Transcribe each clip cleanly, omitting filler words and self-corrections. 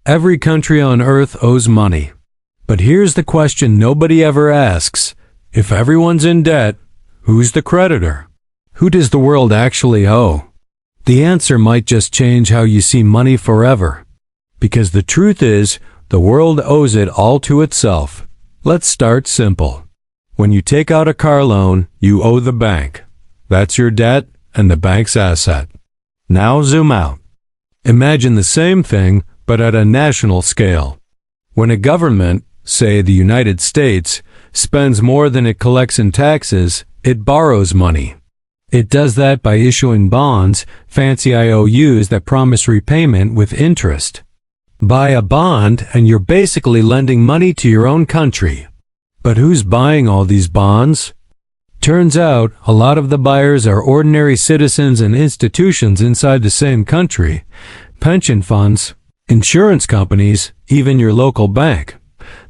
Every country on Earth owes money. But here's the question nobody ever asks. If everyone's in debt, who's the creditor? Who does the world actually owe? The answer might just change how you see money forever. Because the truth is, the world owes it all to itself. Let's start simple. When you take out a car loan, you owe the bank. That's your debt and the bank's asset. Now zoom out. Imagine the same thing, but at a national scale. When a government, say the United States, spends more than it collects in taxes, it borrows money. It does that by issuing bonds, fancy IOUs that promise repayment with interest. Buy a bond and you're basically lending money to your own country. But who's buying all these bonds? Turns out, a lot of the buyers are ordinary citizens and institutions inside the same country. Pension funds, insurance companies, even your local bank.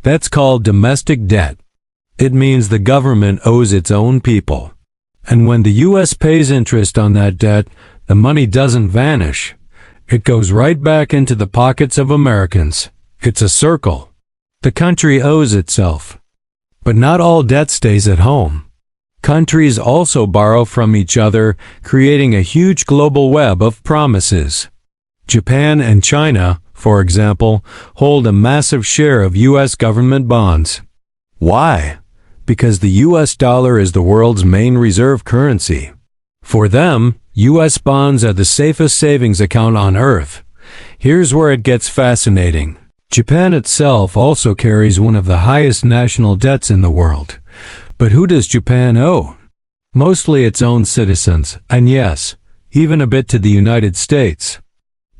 That's called domestic debt. It means the government owes its own people. And when the U.S. pays interest on that debt, the money doesn't vanish. It goes right back into the pockets of Americans. It's a circle. The country owes itself. But not all debt stays at home. Countries also borrow from each other, creating a huge global web of promises. Japan and China, for example, hold a massive share of U.S. government bonds. Why? Because the U.S. dollar is the world's main reserve currency. For them, U.S. bonds are the safest savings account on Earth. Here's where it gets fascinating. Japan itself also carries one of the highest national debts in the world. But who does Japan owe? Mostly its own citizens, and yes, even a bit to the United States.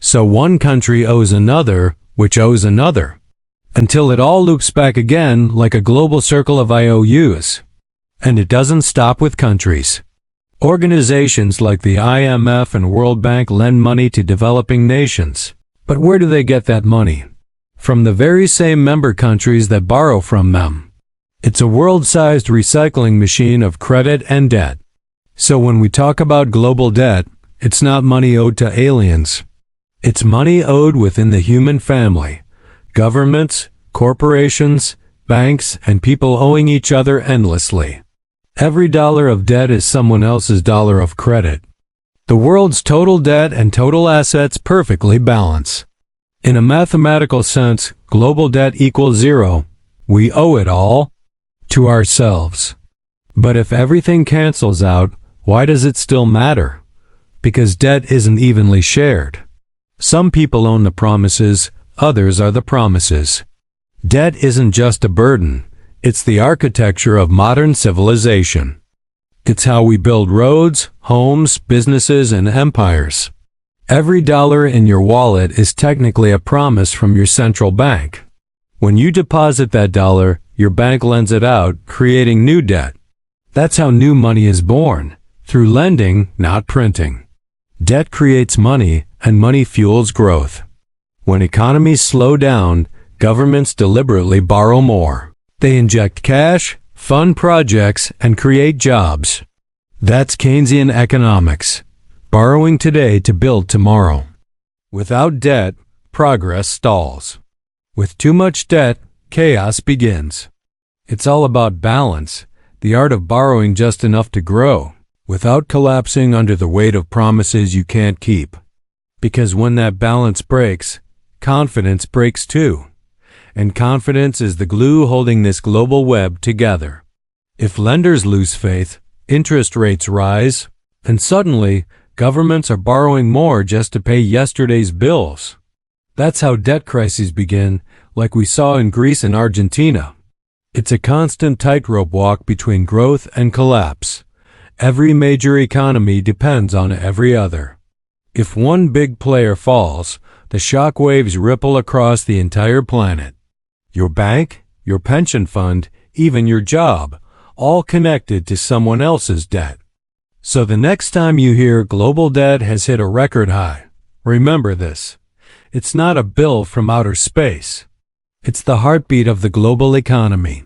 So one country owes another, which owes another, until it all loops back again like a global circle of IOUs. And it doesn't stop with countries. Organizations like the IMF and World Bank lend money to developing nations. But where do they get that money? From the very same member countries that borrow from them. It's a world-sized recycling machine of credit and debt. So when we talk about global debt, it's not money owed to aliens. It's money owed within the human family. Governments, corporations, banks, and people owing each other endlessly. Every dollar of debt is someone else's dollar of credit. The world's total debt and total assets perfectly balance. In a mathematical sense, global debt equals zero. We owe it all to ourselves. But if everything cancels out, why does it still matter? Because debt isn't evenly shared. Some people own the promises, others are the promises. Debt isn't just a burden, it's the architecture of modern civilization. It's how we build roads, homes, businesses, and empires. Every dollar in your wallet is technically a promise from your central bank. When you deposit that dollar, your bank lends it out, creating new debt. That's how new money is born, through lending, not printing. Debt creates money, and money fuels growth. When economies slow down, governments deliberately borrow more. They inject cash, fund projects, and create jobs. That's Keynesian economics. Borrowing today to build tomorrow. Without debt, progress stalls. With too much debt, chaos begins. It's all about balance, the art of borrowing just enough to grow, without collapsing under the weight of promises you can't keep. Because when that balance breaks, confidence breaks too. And confidence is the glue holding this global web together. If lenders lose faith, interest rates rise, and suddenly, governments are borrowing more just to pay yesterday's bills. That's how debt crises begin, like we saw in Greece and Argentina. It's a constant tightrope walk between growth and collapse. Every major economy depends on every other. If one big player falls, the shock waves ripple across the entire planet. Your bank, your pension fund, even your job, all connected to someone else's debt. So the next time you hear global debt has hit a record high, remember this. It's not a bill from outer space. It's the heartbeat of the global economy.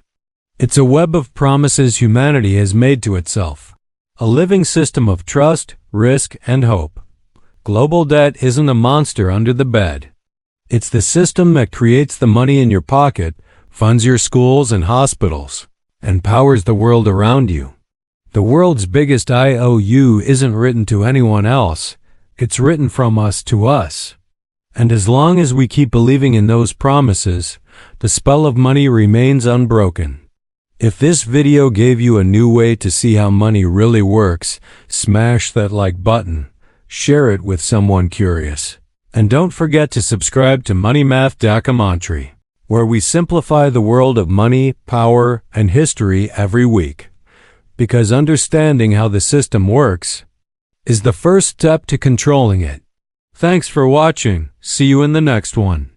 It's a web of promises humanity has made to itself. A living system of trust, risk, and hope. Global debt isn't a monster under the bed. It's the system that creates the money in your pocket, funds your schools and hospitals, and powers the world around you. The world's biggest IOU isn't written to anyone else. It's written from us to us. And as long as we keep believing in those promises, the spell of money remains unbroken. If this video gave you a new way to see how money really works, smash that like button, share it with someone curious. And don't forget to subscribe to Money Math Documentary, where we simplify the world of money, power, and history every week. Because understanding how the system works is the first step to controlling it. Thanks for watching. See you in the next one.